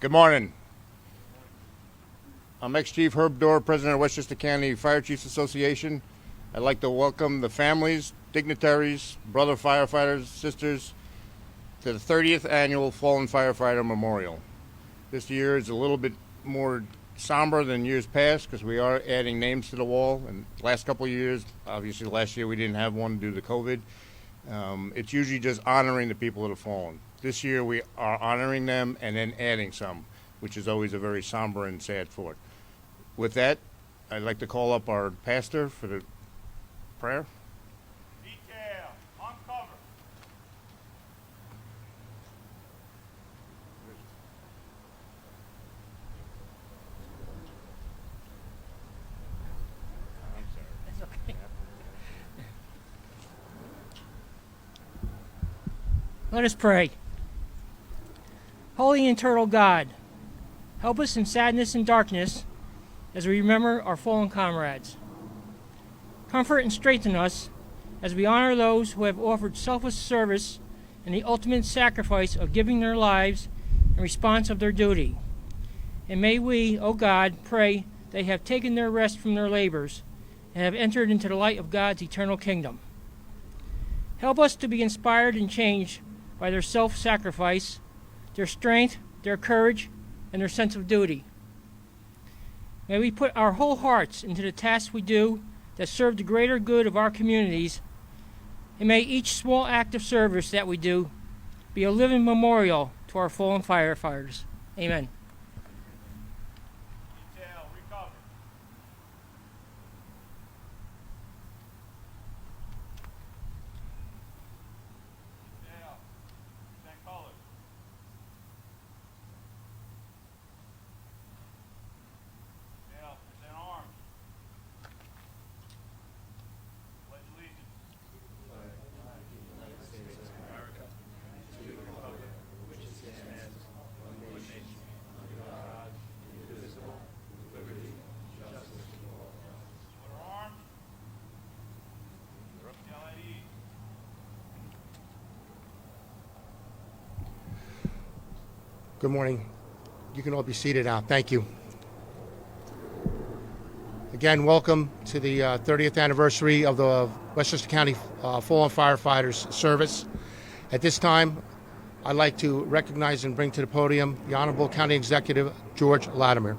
Good morning. I'm ex-Chief Herb Dorr, President of Westchester County Fire Chiefs Association. I'd like to welcome the families, dignitaries, brother firefighters, sisters, to the 30th Annual Fallen Firefighter Memorial. This year is a little bit more somber than years past because we are adding names to the wall. And last couple of years, obviously last year we didn't have one due to COVID. It's usually just honoring the people that have fallen. This year we are honoring them and then adding some, which is always a very somber and sad thought. With that, I'd like to call up our pastor for the prayer. Detail, on cover. That's okay. Let us pray. Holy and eternal God, help us in sadness and darkness as we remember our fallen comrades. Comfort and strengthen us as we honor those who have offered selfless service and the ultimate sacrifice of giving their lives in response of their duty. And may we, O God, pray they have taken their rest from their labors and have entered into the light of God's eternal kingdom. Help us to be inspired and changed by their self-sacrifice, their strength, their courage, and their sense of duty. May we put our whole hearts into the tasks we do that serve the greater good of our communities, and may each small act of service that we do be a living memorial to our fallen firefighters. Amen. Detail, recover. Detail, present colors. Detail, present arms. Pledge allegiance. Order arms. LID. Good morning. You can all be seated now. Thank you. Again, welcome to the 30th anniversary of the Westchester County Fallen Firefighters Service. At this time, I'd like to recognize and bring to the podium the Honorable County Executive George Latimer.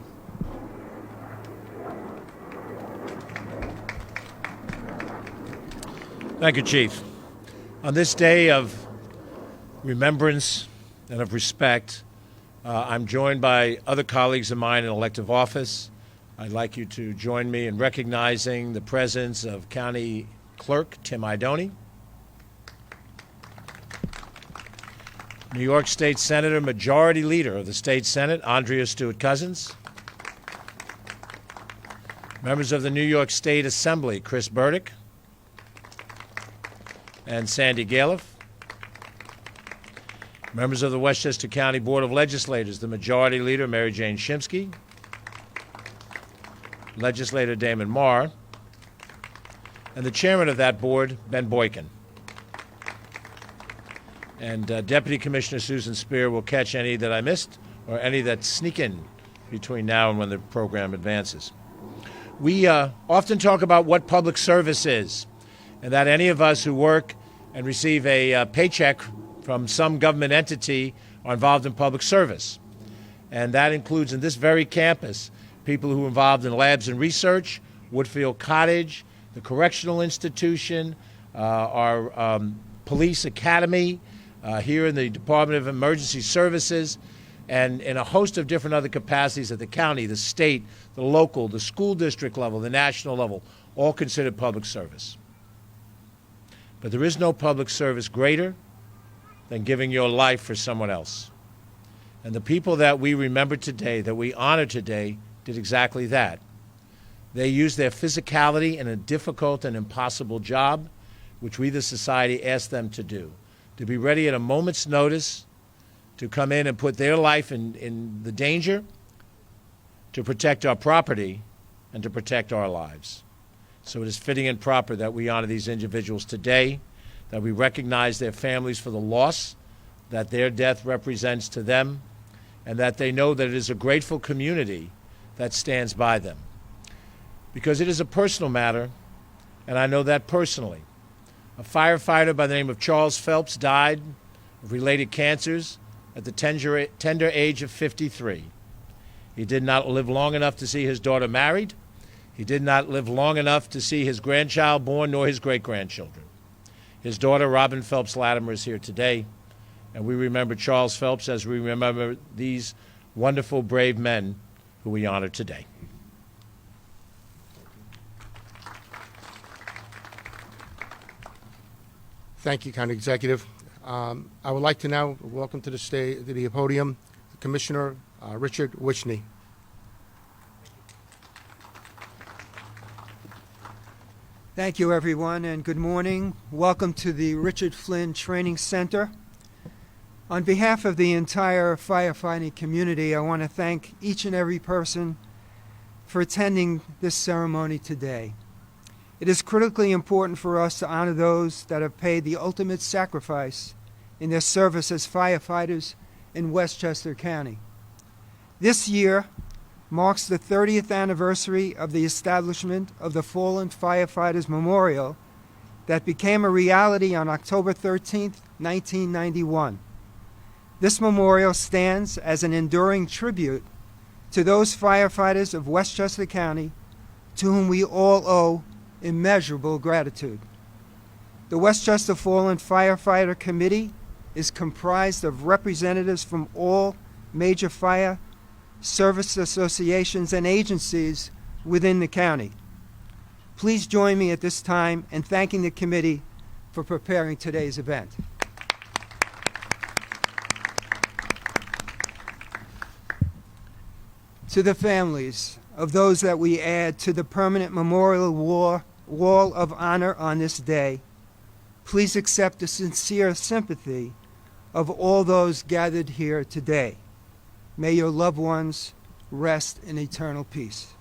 Thank you, Chief. On this day of remembrance and of respect, I'm joined by other colleagues of mine in elective office. I'd like you to join me in recognizing the presence of County Clerk Tim Idoni, New York State Senator, Majority Leader of the State Senate, Andrea Stewart-Cousins, members of the New York State Assembly, Chris Burdick and Sandy Galiff, members of the Westchester County Board of Legislators, the Majority Leader, Mary Jane Shimsky, Legislator Damon Marr, and the chairman of that board, Ben Boykin. And Deputy Commissioner Susan Spear will catch any that I missed or any that sneak in between now and when the program advances. We often talk about what public service is, and that any of us who work and receive a paycheck from some government entity are involved in public service. And that includes, in this very campus, people who are involved in labs and research, Woodfield Cottage, the Correctional Institution, our Police Academy, here in the Department of Emergency Services, and in a host of different other capacities at the county, the state, the local, the school district level, the national level, all considered public service. But there is no public service greater than giving your life for someone else. And the people that we remember today, that we honor today, did exactly that. They used their physicality in a difficult and impossible job, which we, the society, asked them to do, to be ready at a moment's notice to come in and put their life in the danger, to protect our property, and to protect our lives. So it is fitting and proper that we honor these individuals today, that we recognize their families for the loss that their death represents to them, and that they know that it is a grateful community that stands by them. Because it is a personal matter, and I know that personally. A firefighter by the name of Charles Phelps died of related cancers at the tender age of 53. He did not live long enough to see his daughter married. He did not live long enough to see his grandchild born, nor his great-grandchildren. His daughter, Robin Phelps Latimer, is here today, and we remember Charles Phelps as we remember these wonderful, brave men who we honor today. Thank you, County Executive. I would like to now welcome to the podium Commissioner Richard Wishney. Thank you, everyone, and good morning. Welcome to the Richard Flynn Training Center. On behalf of the entire firefighting community, I want to thank each and every person for attending this ceremony today. It is critically important for us to honor those that have paid the ultimate sacrifice in their service as firefighters in Westchester County. This year marks the 30th anniversary of the establishment of the Fallen Firefighters Memorial that became a reality on October 13, 1991. This memorial stands as an enduring tribute to those firefighters of Westchester County to whom we all owe immeasurable gratitude. The Westchester Fallen Firefighter Committee is comprised of representatives from all major fire service associations and agencies within the county. Please join me at this time in thanking the committee for preparing today's event. To the families of those that we add to the permanent memorial wall of honor on this day, please accept the sincere sympathy of all those gathered here today. May your loved ones rest in eternal peace.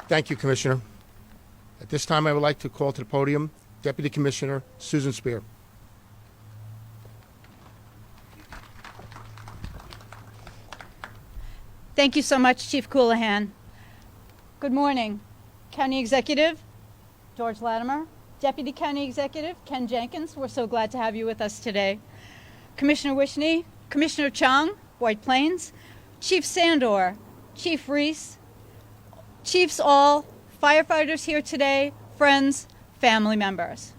Thank you, Commissioner. At this time, I would like to call to the podium Deputy Commissioner Susan Spear. Thank you so much, Chief Coulihan. Good morning, County Executive George Latimer, Deputy County Executive Ken Jenkins. We're so glad to have you with us today. Commissioner Wishney, Commissioner Chung, White Plains, Chief Sandor, Chief Reese, Chiefs all, firefighters here today, friends, family members.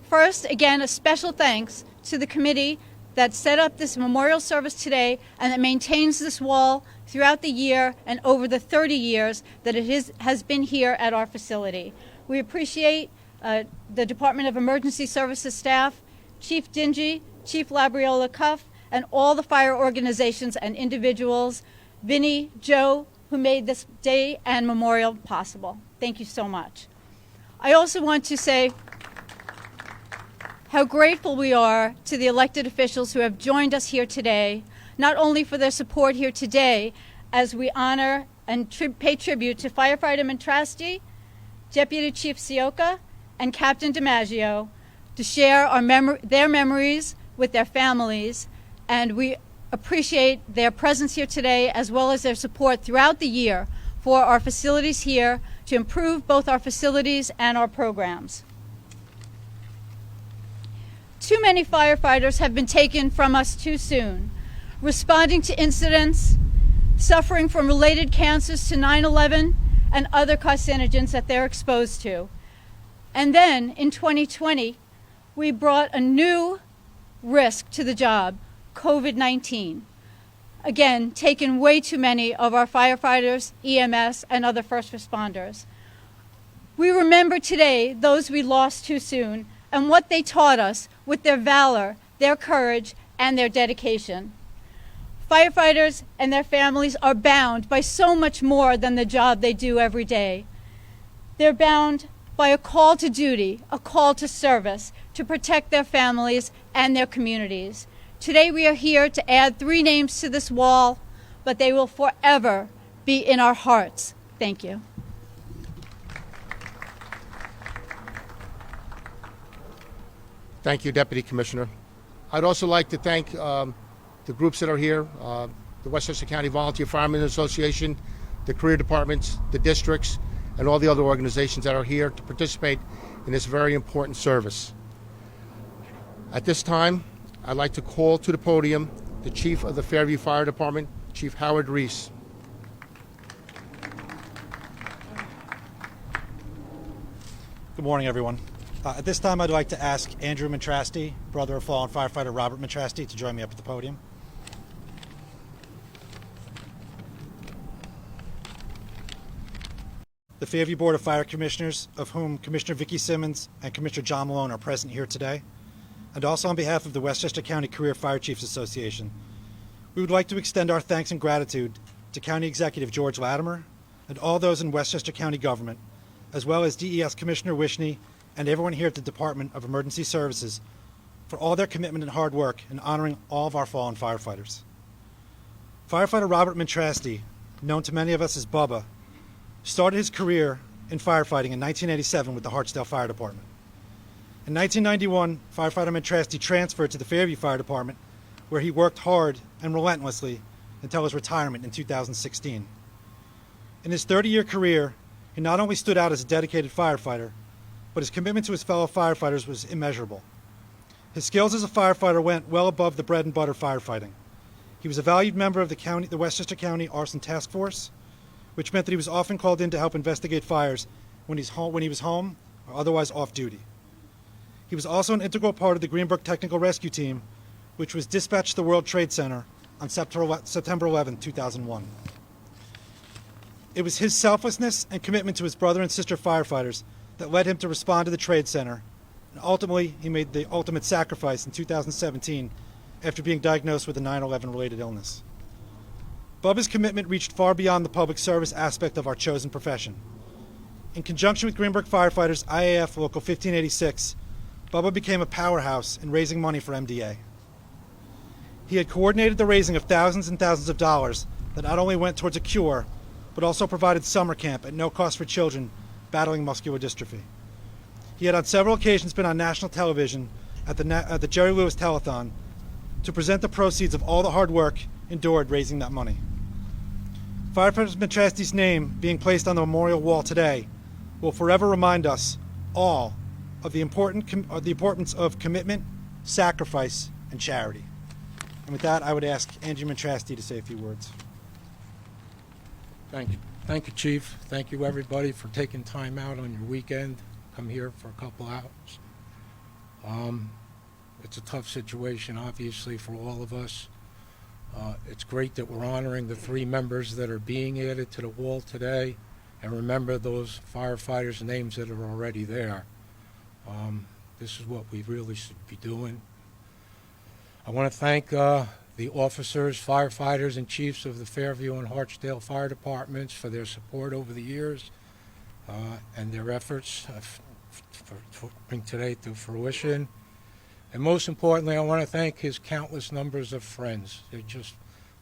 First, again, a special thanks to the committee that set up this memorial service today and that maintains this wall throughout the year and over the 30 years that it has been here at our facility. We appreciate the Department of Emergency Services staff, Chief Dingy, Chief Labriola Cuff, and all the fire organizations and individuals, Vinny, Joe, who made this day and memorial possible. Thank you so much. I also want to say how grateful we are to the elected officials who have joined us here today, not only for their support here today as we honor and pay tribute to Firefighter Mintrasti, Deputy Chief Seoka, and Captain DiMaggio to share their memories with their families, and we appreciate their presence here today as well as their support throughout the year for our facilities here to improve both our facilities and our programs. Too many firefighters have been taken from us too soon, responding to incidents, suffering from related cancers to 9/11 and other carcinogens that they're exposed to. And then in 2020, we brought a new risk to the job, COVID-19. Again, taken way too many of our firefighters, EMS, and other first responders. We remember today those we lost too soon and what they taught us with their valor, their courage, and their dedication. Firefighters and their families are bound by so much more than the job they do every day. They're bound by a call to duty, a call to service, to protect their families and their communities. Today we are here to add 3 names to this wall, but they will forever be in our hearts. Thank you. Thank you, Deputy Commissioner. I'd also like to thank the groups that are here, the Westchester County Volunteer Firemen Association, the career departments, the districts, and all the other organizations that are here to participate in this very important service. At this time, I'd like to call to the podium the Chief of the Fairview Fire Department, Chief Howard Reese. Good morning, everyone. At this time, I'd like to ask Andrew Mintrasti, brother of fallen firefighter Robert Mintrasti, to join me up at the podium. The Fairview Board of Fire Commissioners, of whom Commissioner Vicki Simmons and Commissioner John Malone are present here today, and also on behalf of the Westchester County Career Fire Chiefs Association, we would like to extend our thanks and gratitude to County Executive George Latimer and all those in Westchester County government, as well as DES Commissioner Wishney and everyone here at the Department of Emergency Services for all their commitment and hard work in honoring all of our fallen firefighters. Firefighter Robert Mintrasti, known to many of us as Bubba, started his career in firefighting in 1987 with the Hartsdale Fire Department. In 1991, firefighter Mintrasti transferred to the Fairview Fire Department, where he worked hard and relentlessly until his retirement in 2016. In his 30-year career, he not only stood out as a dedicated firefighter, but his commitment to his fellow firefighters was immeasurable. His skills as a firefighter went well above the bread and butter firefighting. He was a valued member of the Westchester County Arson Task Force, which meant that he was often called in to help investigate fires when he was home or otherwise off duty. He was also an integral part of the Greenbrook Technical Rescue Team, which was dispatched to the World Trade Center on September 11, 2001. It was his selflessness and commitment to his brother and sister firefighters that led him to respond to the Trade Center, and ultimately he made the ultimate sacrifice in 2017 after being diagnosed with a 9/11 related illness. Bubba's commitment reached far beyond the public service aspect of our chosen profession. In conjunction with Greenbrook Firefighters IAF Local 1586, Bubba became a powerhouse in raising money for MDA. He had coordinated the raising of thousands and thousands of dollars that not only went towards a cure, but also provided summer camp at no cost for children battling muscular dystrophy. He had on several occasions been on national television at the Jerry Lewis Telethon to present the proceeds of all the hard work endured raising that money. Firefighter Mintrasti's name being placed on the memorial wall today will forever remind us all of the importance of commitment, sacrifice, and charity. And with that, I would ask Andrew Mintrasti to say a few words. Thank you. Thank you, Chief. Thank you, everybody, for taking time out on your weekend. Come here for a couple hours. It's a tough situation, obviously, for all of us. It's great that we're honoring the 3 members that are being added to the wall today, and remember those firefighters' names that are already there. This is what we really should be doing. I want to thank the officers, firefighters, and chiefs of the Fairview and Hartsdale Fire Departments for their support over the years and their efforts to bring today to fruition. And most importantly, I want to thank his countless numbers of friends. They're just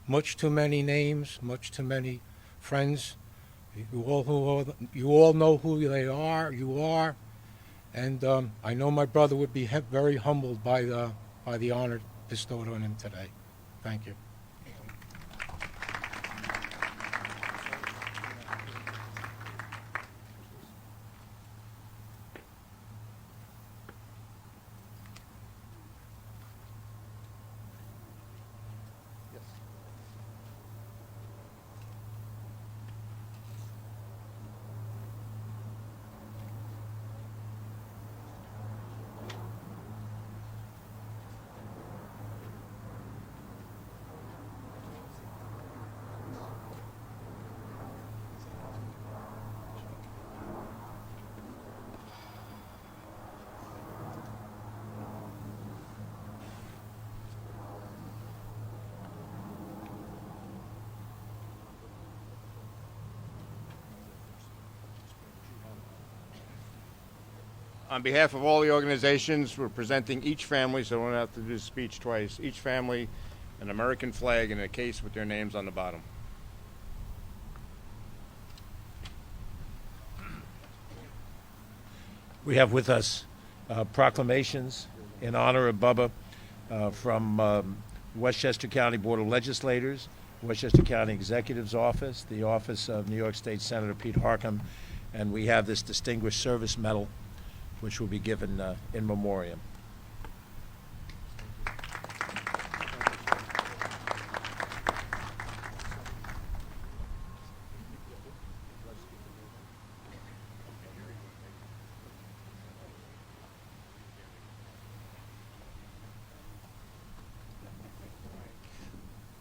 much too many names, much too many friends. You all know who they are. You are, and I know my brother would be very humbled by the honor bestowed on him today. Thank you. On behalf of all the organizations, we're presenting each family, so I don't have to do the speech twice, each family an American flag and a case with their names on the bottom. We have with us proclamations in honor of Bubba from Westchester County Board of Legislators, Westchester County Executive's Office, the Office of New York State Senator Pete Harcum, and we have this Distinguished Service Medal, which will be given in memoriam.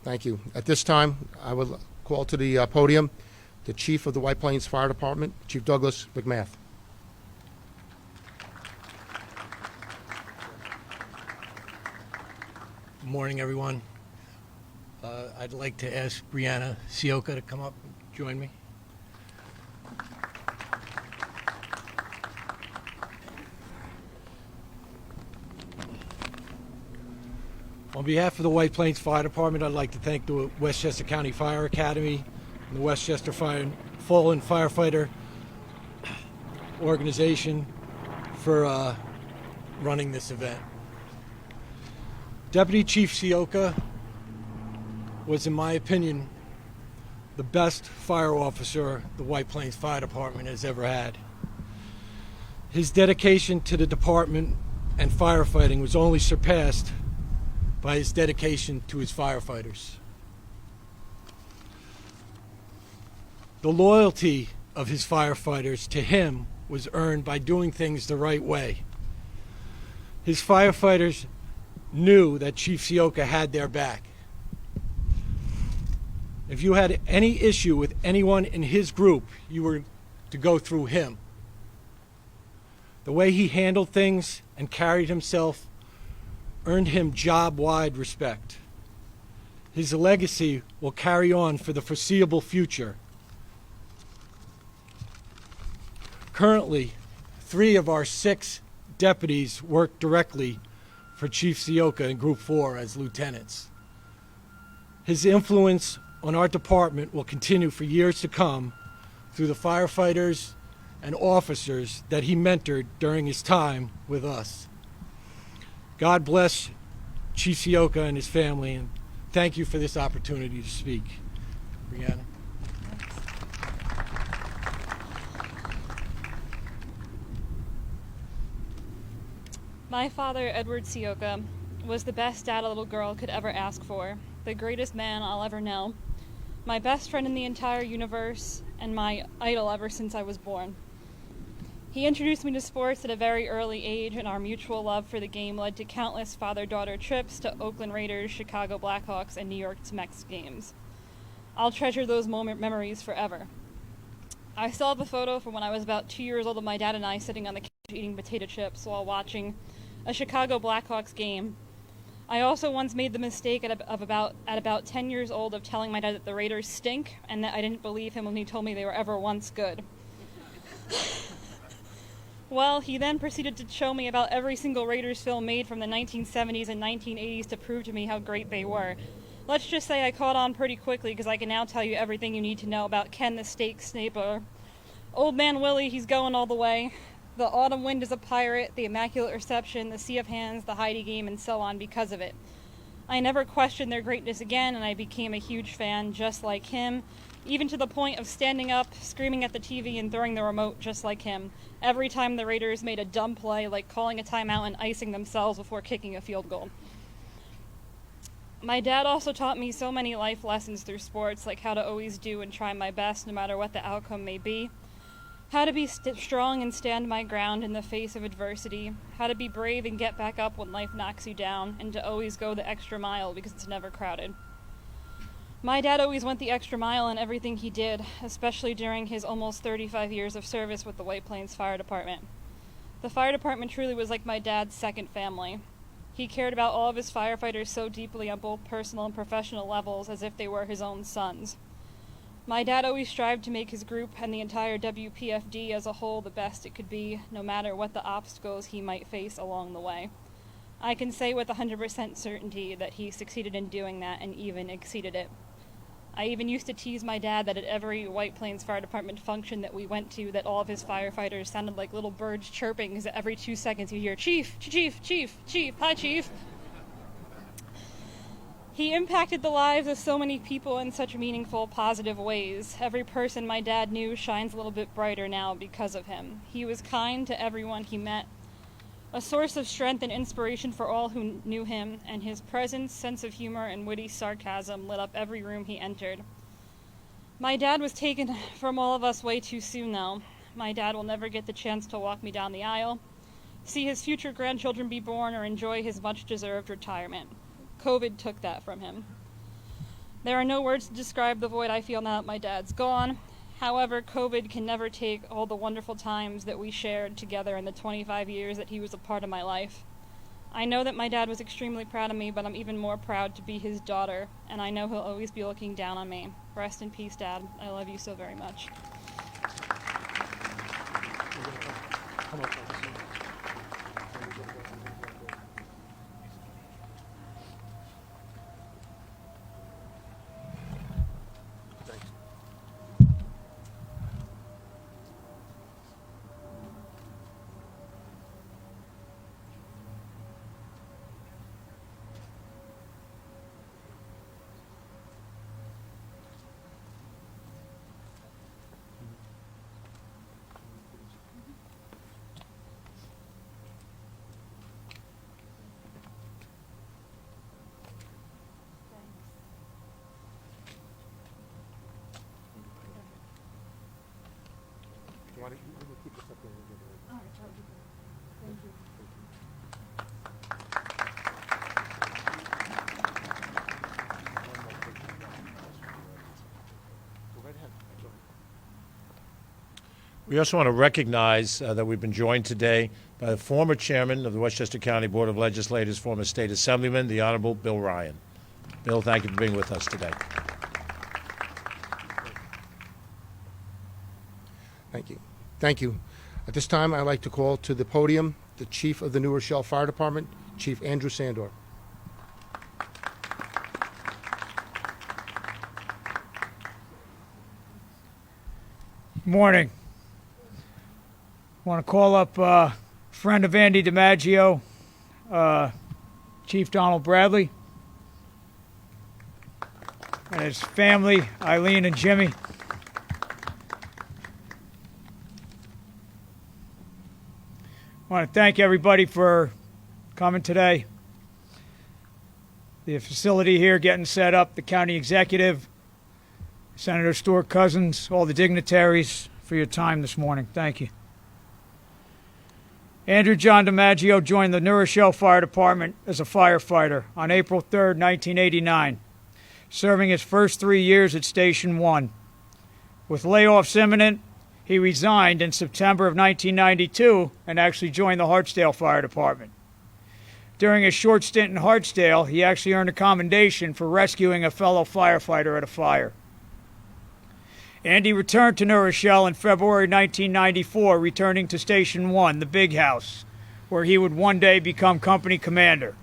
Thank you. At this time, I would call to the podium the Chief of the White Plains Fire Department, Chief Douglas McMath. Good morning, everyone. I'd like to ask Brianna Seoka to come up and join me. On behalf of the White Plains Fire Department, I'd like to thank the Westchester County Fire Academy and the Westchester Fallen Firefighter Organization for running this event. Deputy Chief Seoka was, in my opinion, the best fire officer the White Plains Fire Department has ever had. His dedication to the department and firefighting was only surpassed by his dedication to his firefighters. The loyalty of his firefighters to him was earned by doing things the right way. His firefighters knew that Chief Seoka had their back. If you had any issue with anyone in his group, you were to go through him. The way he handled things and carried himself earned him job-wide respect. His legacy will carry on for the foreseeable future. Currently, 3 of our 6 deputies work directly for Chief Seoka in Group 4 as lieutenants. His influence on our department will continue for years to come through the firefighters and officers that he mentored during his time with us. God bless Chief Seoka and his family, and thank you for this opportunity to speak. Brianna. My father, Edward Seoka, was the best dad a little girl could ever ask for, the greatest man I'll ever know, my best friend in the entire universe, and my idol ever since I was born. He introduced me to sports at a very early age, and our mutual love for the game led to countless father-daughter trips to Oakland Raiders, Chicago Blackhawks, and New York Mets games. I'll treasure those memories forever. I still have a photo from when I was about 2 years old of my dad and I sitting on the couch eating potato chips while watching a Chicago Blackhawks game. I also once made the mistake at about 10 years old of telling my dad that the Raiders stink and that I didn't believe him when he told me they were ever once good. Well, he then proceeded to show me about every single Raiders film made from the 1970s and 1980s to prove to me how great they were. Let's just say I caught on pretty quickly because I can now tell you everything you need to know about Ken the Steak Snaper. Old Man Willie, he's going all the way. The Autumn Wind is a pirate, the Immaculate Reception, the Sea of Hands, the Heidi game, and so on because of it. I never questioned their greatness again, and I became a huge fan just like him, even to the point of standing up, screaming at the TV, and throwing the remote just like him, every time the Raiders made a dumb play, like calling a timeout and icing themselves before kicking a field goal. My dad also taught me so many life lessons through sports, like how to always do and try my best no matter what the outcome may be, how to be strong and stand my ground in the face of adversity, how to be brave and get back up when life knocks you down, and to always go the extra mile because it's never crowded. My dad always went the extra mile in everything he did, especially during his almost 35 years of service with the White Plains Fire Department. The fire department truly was like my dad's second family. He cared about all of his firefighters so deeply on both personal and professional levels as if they were his own sons. My dad always strived to make his group and the entire WPFD as a whole the best it could be, no matter what the obstacles he might face along the way. I can say with 100% certainty that he succeeded in doing that and even exceeded it. I even used to tease my dad that at every White Plains Fire Department function that we went to, that all of his firefighters sounded like little birds chirping, because every 2 seconds you hear, "Chief, chief, chief, chief, hi, chief." He impacted the lives of so many people in such meaningful, positive ways. Every person my dad knew shines a little bit brighter now because of him. He was kind to everyone he met, a source of strength and inspiration for all who knew him, and his presence, sense of humor, and witty sarcasm lit up every room he entered. My dad was taken from all of us way too soon, though. My dad will never get the chance to walk me down the aisle, see his future grandchildren be born, or enjoy his much-deserved retirement. COVID took that from him. There are no words to describe the void I feel now that my dad's gone. However, COVID can never take all the wonderful times that we shared together in the 25 years that he was a part of my life. I know that my dad was extremely proud of me, but I'm even more proud to be his daughter, and I know he'll always be looking down on me. Rest in peace, Dad. I love you so very much. We also want to recognize that we've been joined today by the former chairman of the Westchester County Board of Legislators, former state assemblyman, the Honorable Bill Ryan. Bill, thank you for being with us today. Thank you. Thank you. At this time, I'd like to call to the podium the Chief of the New Rochelle Fire Department, Chief Andrew Sandor. Morning. Want to call up a friend of Andy DiMaggio, Chief Donald Bradley, and his family, Eileen and Jimmy. Want to thank everybody for coming today. The facility here getting set up, the county executive, Senator Stuart Cousins, all the dignitaries for your time this morning. Thank you. Andrew John DiMaggio joined the New Rochelle Fire Department as a firefighter on April 3rd, 1989, serving his first 3 years at Station 1. With layoffs imminent, he resigned in September of 1992 and actually joined the Hartsdale Fire Department. During his short stint in Hartsdale, he actually earned a commendation for rescuing a fellow firefighter at a fire. Andy returned to New Rochelle in February 1994, returning to Station 1, the big house, where he would one day become company commander.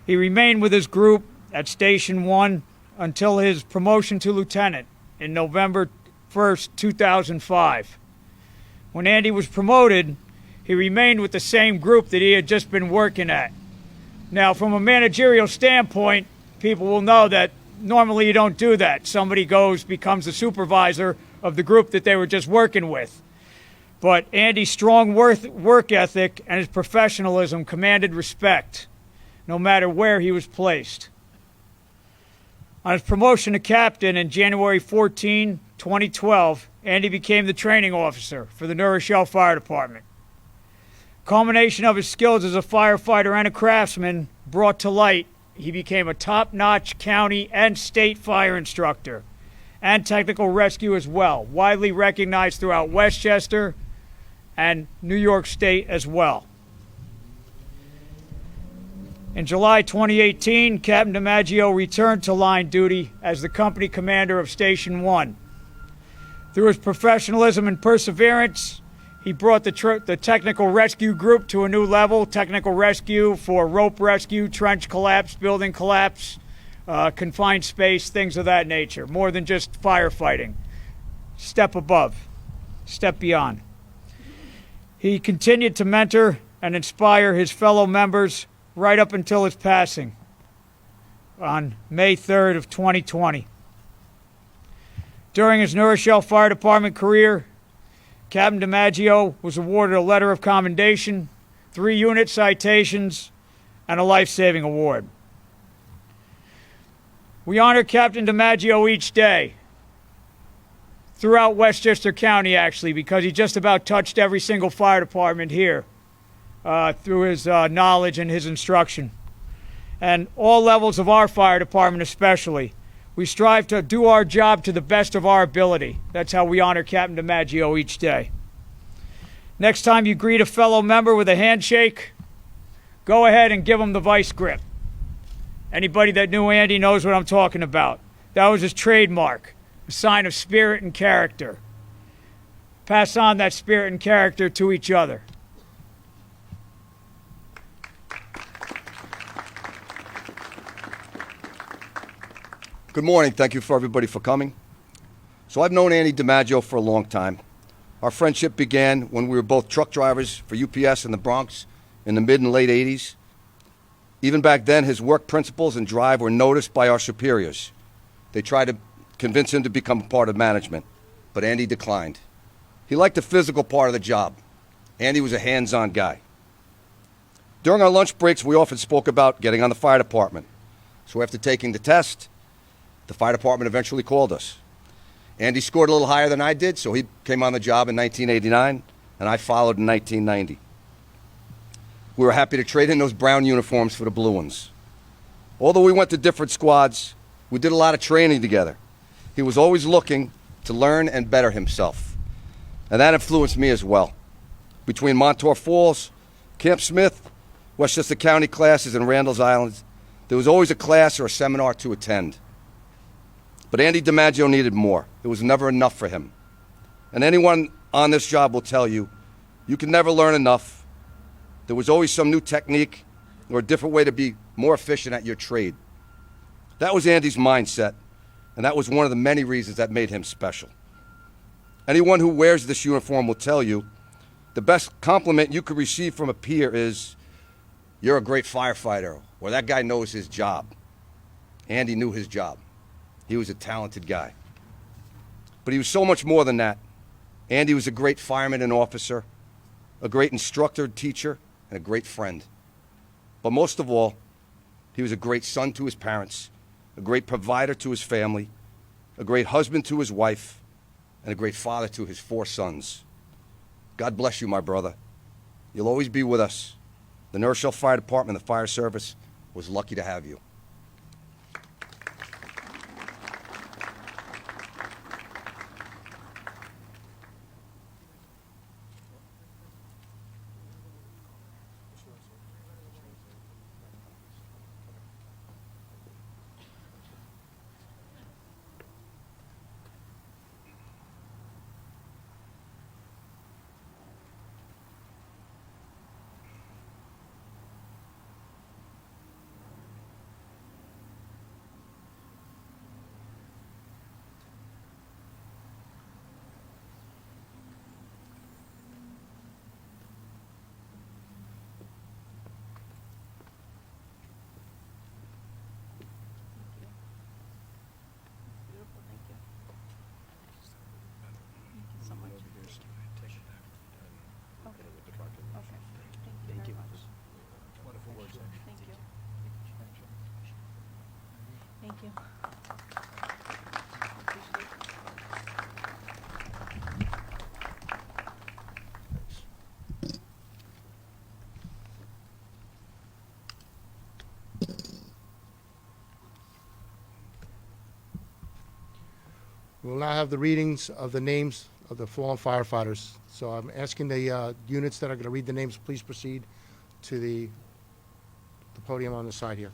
He remained with his group at Station 1 until his promotion to lieutenant in November 1st, 2005. When Andy was promoted, he remained with the same group that he had just been working at. Now, from a managerial standpoint, people will know that normally you don't do that. Somebody becomes the supervisor of the group that they were just working with. But Andy's strong work ethic and his professionalism commanded respect, no matter where he was placed. On his promotion to captain in January 14, 2012, Andy became the training officer for the New Rochelle Fire Department. Culmination of his skills as a firefighter and a craftsman brought to light, he became a top-notch county and state fire instructor and technical rescue as well, widely recognized throughout Westchester and New York State as well. In July 2018, Captain DiMaggio returned to line duty as the company commander of Station 1. Through his professionalism and perseverance, he brought the technical rescue group to a new level, technical rescue for rope rescue, trench collapse, building collapse, confined space, things of that nature, more than just firefighting. Step above, step beyond. He continued to mentor and inspire his fellow members right up until his passing on May 3rd of 2020. During his New Rochelle Fire Department career, Captain DiMaggio was awarded a letter of commendation, 3 unit citations, and a life-saving award. We honor Captain DiMaggio each day, throughout Westchester County, actually, because he just about touched every single fire department here through his knowledge and his instruction. And all levels of our fire department especially. We strive to do our job to the best of our ability. That's how we honor Captain DiMaggio each day. Next time you greet a fellow member with a handshake, go ahead and give him the vice grip. Anybody that knew Andy knows what I'm talking about. That was his trademark, a sign of spirit and character. Pass on that spirit and character to each other. Good morning. Thank you for everybody for coming. So I've known Andy DiMaggio for a long time. Our friendship began when we were both truck drivers for UPS in the Bronx in the mid and late 80s. Even back then, his work principles and drive were noticed by our superiors. They tried to convince him to become a part of management, but Andy declined. He liked the physical part of the job. Andy was a hands-on guy. During our lunch breaks, we often spoke about getting on the fire department. So after taking the test, the fire department eventually called us. Andy scored a little higher than I did, so he came on the job in 1989, and I followed in 1990. We were happy to trade in those brown uniforms for the blue ones. Although we went to different squads, we did a lot of training together. He was always looking to learn and better himself, and that influenced me as well. Between Montour Falls, Camp Smith, Westchester County classes, and Randall's Island, there was always a class or a seminar to attend. But Andy DiMaggio needed more. It was never enough for him. And anyone on this job will tell you, you can never learn enough. There was always some new technique or a different way to be more efficient at your trade. That was Andy's mindset, and that was one of the many reasons that made him special. Anyone who wears this uniform will tell you, the best compliment you could receive from a peer is, you're a great firefighter, or that guy knows his job. Andy knew his job. He was a talented guy. But he was so much more than that. Andy was a great fireman and officer, a great instructor, teacher, and a great friend. But most of all, he was a great son to his parents, a great provider to his family, a great husband to his wife, and a great father to his 4 sons. God bless you, my brother. You'll always be with us. The New Rochelle Fire Department, the fire service, was lucky to have you. Thank you. We will now have the readings of the names of the fallen firefighters. So I'm asking the units that are going to read the names, please proceed to the podium on the side here.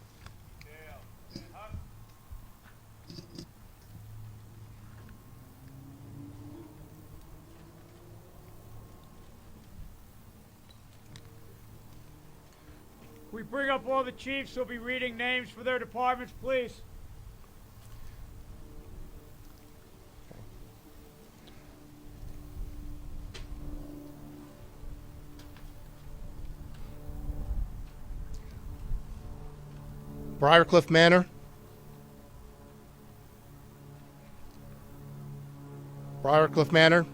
We bring up all the chiefs who'll be reading names for their departments, please. Briarcliff Manor. Briarcliff Manor.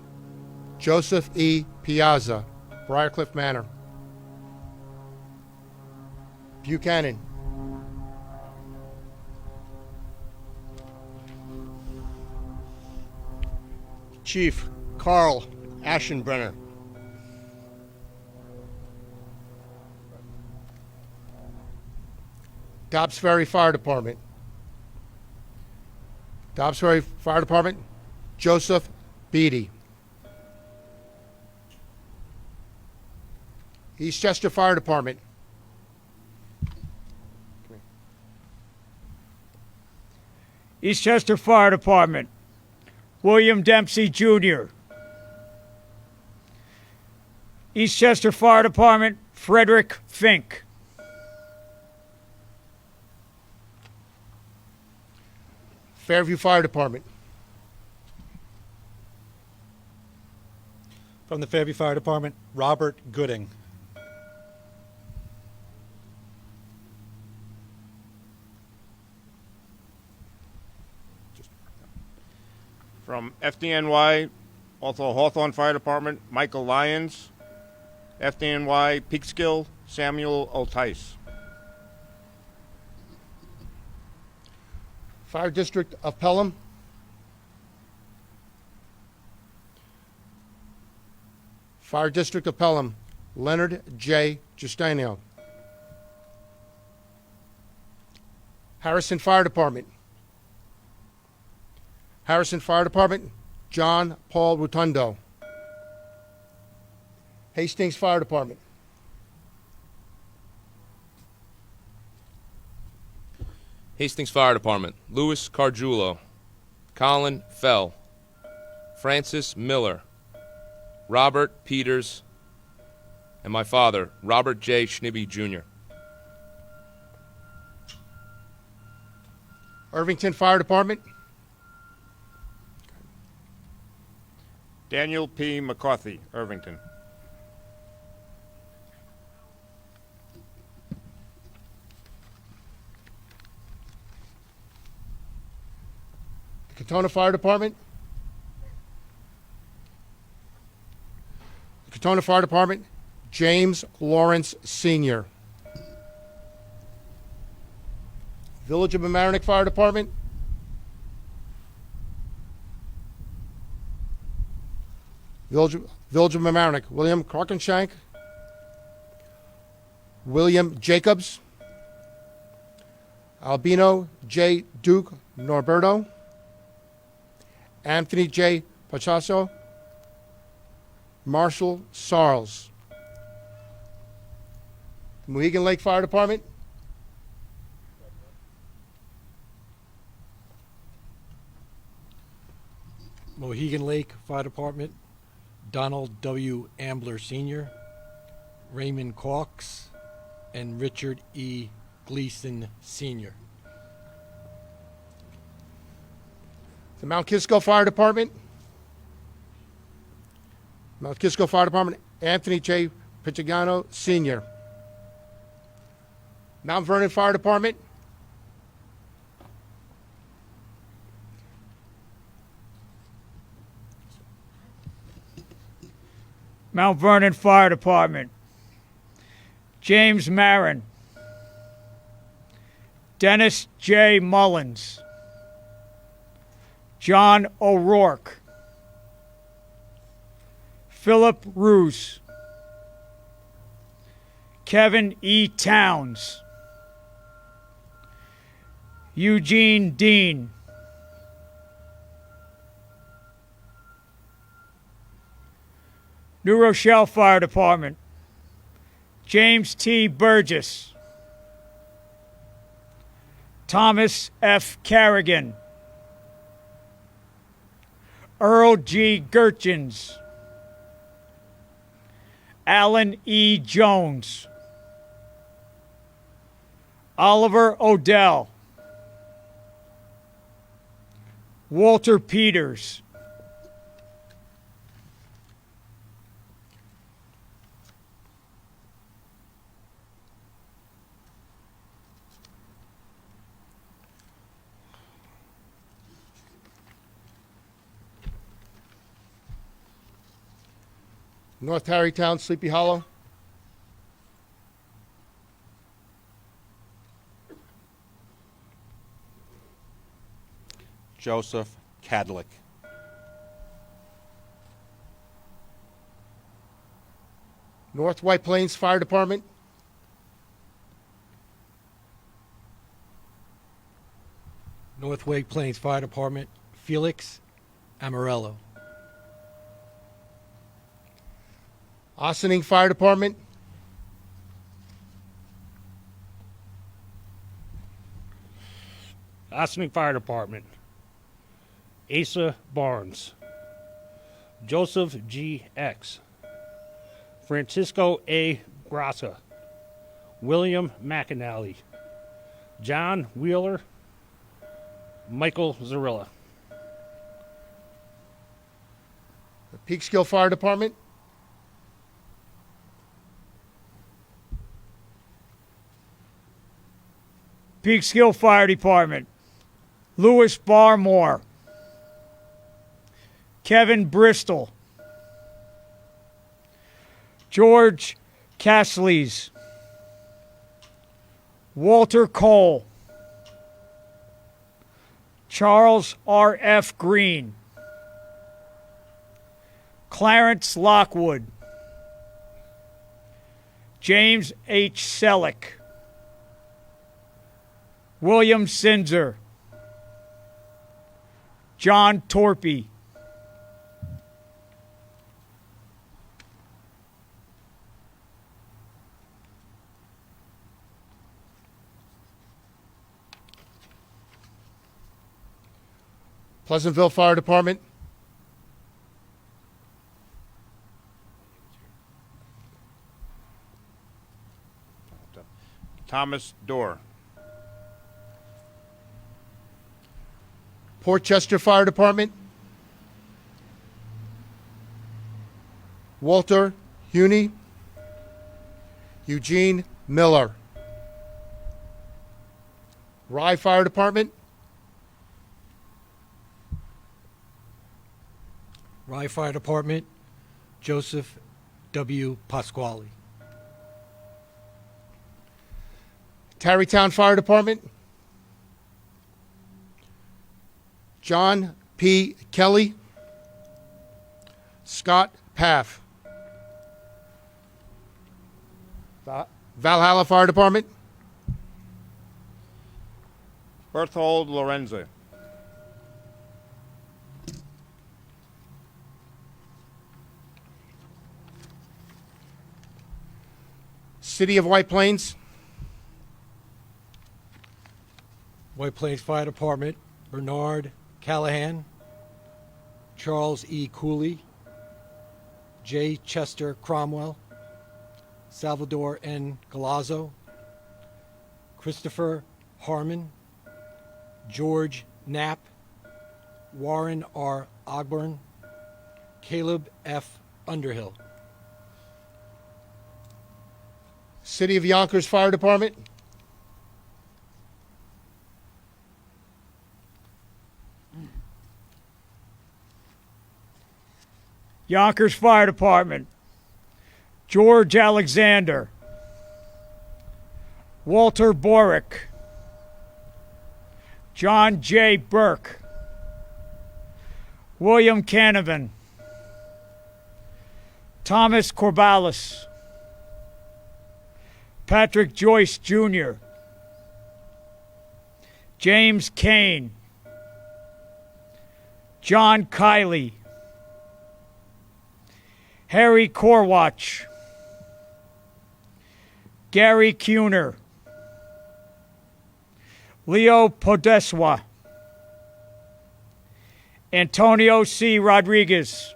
Joseph E. Piazza, Briarcliff Manor. Buchanan. Chief Carl Aschenbrenner. Dobbs Ferry Fire Department. Dobbs Ferry Fire Department, Joseph Beatty. Eastchester Fire Department. Eastchester Fire Department, William Dempsey Jr. Eastchester Fire Department, Frederick Fink. Fairview Fire Department. From the Fairview Fire Department, Robert Gooding. From FDNY, also Hawthorne Fire Department, Michael Lyons. FDNY, Peekskill, Samuel Otice. Fire District of Pelham. Fire District of Pelham, Leonard J. Giustino. Harrison Fire Department. Harrison Fire Department, John Paul Rotundo. Hastings Fire Department. Hastings Fire Department, Louis Cargiulo, Colin Fell, Francis Miller, Robert Peters, and my father, Robert J. Schnibbe Jr. Irvington Fire Department. Daniel P. McCarthy, Irvington. Katona Fire Department. Katona Fire Department, James Lawrence Sr. Village of Mamaroneck Fire Department. Village of Mamaroneck, William Crockenshank. William Jacobs. Albino J. Duke Norberto. Anthony J. Pachaso. Marshall Sarles. Mohegan Lake Fire Department. Mohegan Lake Fire Department, Donald W. Ambler Sr., Raymond Cox, and Richard E. Gleason Sr. The Mount Kisco Fire Department. Mount Kisco Fire Department, Anthony J. Pichigano Sr. Mount Vernon Fire Department. Mount Vernon Fire Department, James Marin, Dennis J. Mullins, John O'Rourke, Philip Roos, Kevin E. Towns, Eugene Dean, New Rochelle Fire Department, James T. Burgess, Thomas F. Carrigan, Earl G. Gurchins, Alan E. Jones, Oliver Odell, Walter Peters, North Tarrytown, Sleepy Hollow. Joseph Cadlick. North White Plains Fire Department. North White Plains Fire Department, Felix Amarello. Ossining Fire Department. Ossining Fire Department, Asa Barnes, Joseph G. X, Francisco A. Grassa, William McAnally, John Wheeler, Michael Zarilla. The Peekskill Fire Department. Peekskill Fire Department, Louis Barmore, Kevin Bristol, George Casleys, Walter Cole, Charles R.F. Green, Clarence Lockwood, James H. Selleck, William Sinzer, John Torpy, Pleasantville Fire Department. Thomas Dorr. Portchester Fire Department. Walter Huney, Eugene Miller. Rye Fire Department. Rye Fire Department, Joseph W. Pasquale. Tarrytown Fire Department. John P. Kelly, Scott Paff. Valhalla Fire Department. Berthold Lorenzo. City of White Plains. White Plains Fire Department, Bernard Callahan, Charles E. Cooley, J. Chester Cromwell, Salvador N. Galazzo, Christopher Harmon, George Knapp, Warren R. Ogburn, Caleb F. Underhill. City of Yonkers Fire Department. Yonkers Fire Department, George Alexander, Walter Borick, John J. Burke, William Canavan, Thomas Corvallis, Patrick Joyce Jr., James Kane, John Kiley, Harry Korwatch, Gary Kuhner, Leo Podeswa, Antonio C. Rodriguez,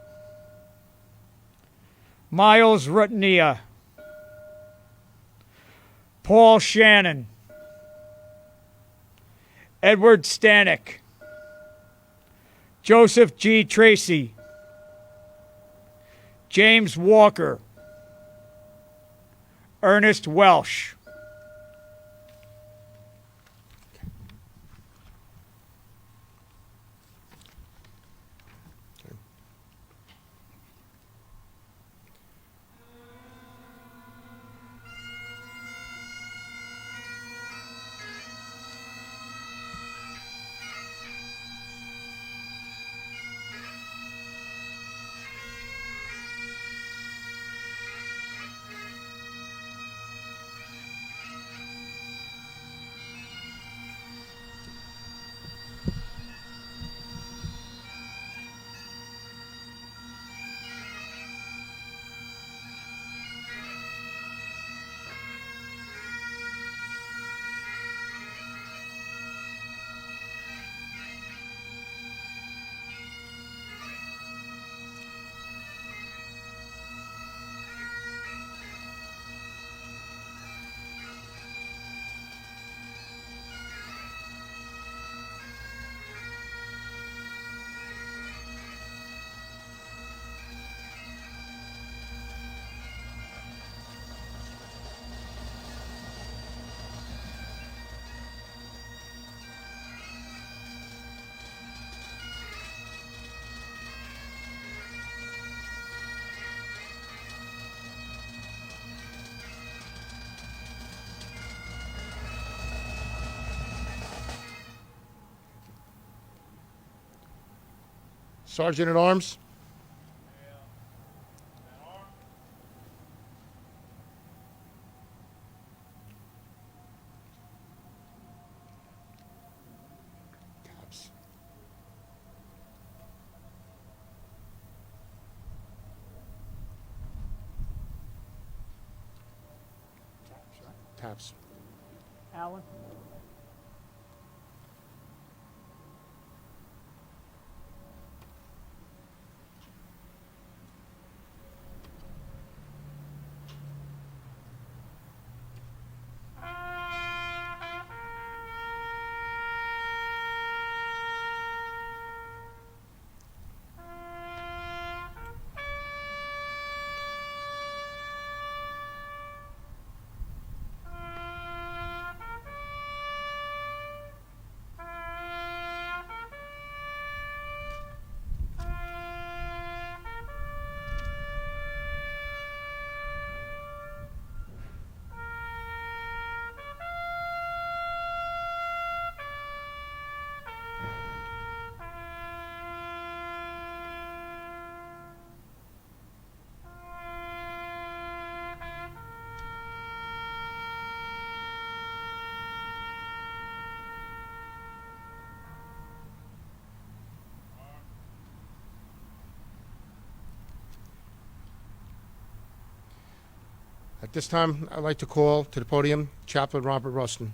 Miles Rutnia, Paul Shannon, Edward Stanek, Joseph G. Tracy, James Walker, Ernest Welsh. Sergeant at Arms. Taps. Alan? At this time, I'd like to call to the podium Chaplain Robert Rustin.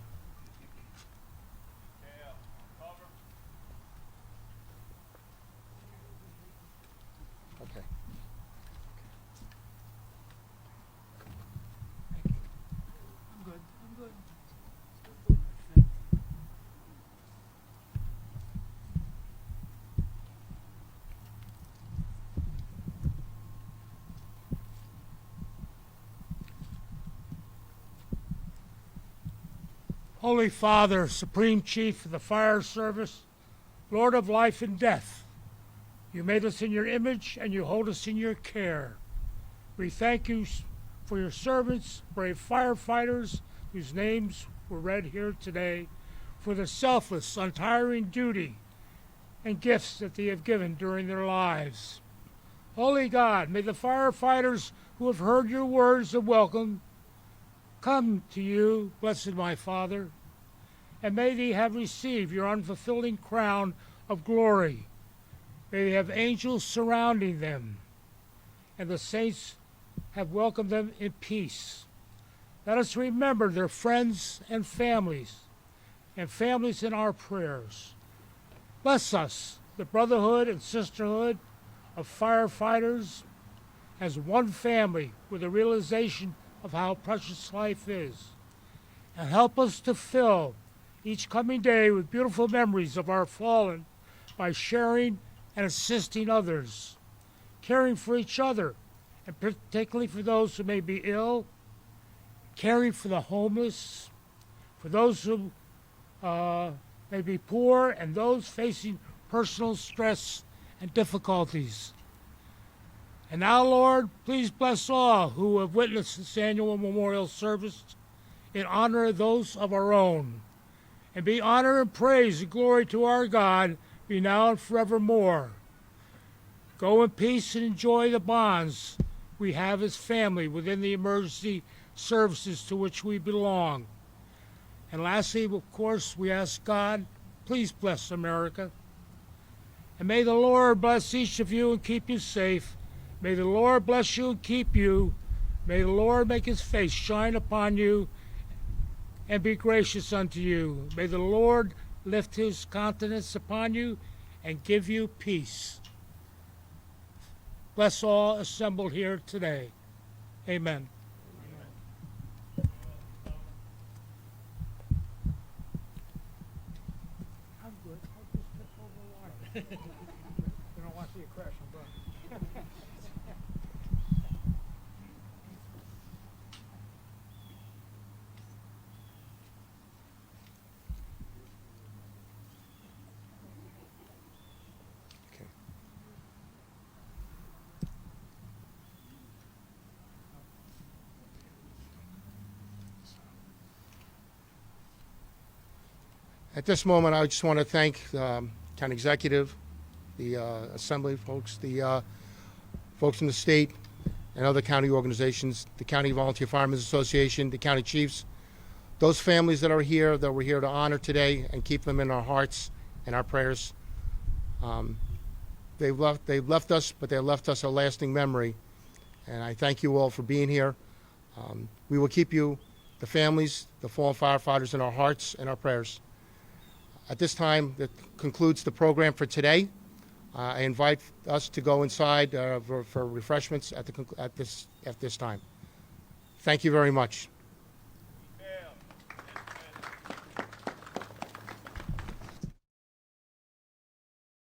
Okay. Holy Father, Supreme Chief of the Fire Service, Lord of life and death, you made us in your image and you hold us in your care. We thank you for your servants, brave firefighters whose names were read here today, for the selfless, untiring duty and gifts that they have given during their lives. Holy God, may the firefighters who have heard your words of welcome come to you, blessed my Father, and may they have received your unfulfilling crown of glory. May they have angels surrounding them, and the saints have welcomed them in peace. Let us remember their friends and families in our prayers. Bless us, the brotherhood and sisterhood of firefighters, as one family with a realization of how precious life is, and help us to fill each coming day with beautiful memories of our fallen by sharing and assisting others, caring for each other, and particularly for those who may be ill, caring for the homeless, for those who may be poor, and those facing personal stress and difficulties. And now, Lord, please bless all who have witnessed this annual memorial service in honor of those of our own. And be honor and praise and glory to our God, be now and forevermore. Go in peace and enjoy the bonds we have as family within the emergency services to which we belong. And lastly, of course, we ask God, please bless America. And may the Lord bless each of you and keep you safe. May the Lord bless you and keep you. May the Lord make his face shine upon you and be gracious unto you. May the Lord lift his countenance upon you and give you peace. Bless all assembled here today. Amen. I'm good. I'll just step over the line. You don't want to see a crash and burn. At this moment, I just want to thank County Executive, the assembly folks, the folks from the state and other county organizations, the County Volunteer Firemen's Association, the county chiefs, those families that are here, that we're here to honor today and keep them in our hearts and our prayers. They've left us, but they left us a lasting memory. And I thank you all for being here. We will keep you, the families, the fallen firefighters, in our hearts and our prayers. At this time, that concludes the program for today. I invite us to go inside for refreshments at this time. Thank you very much.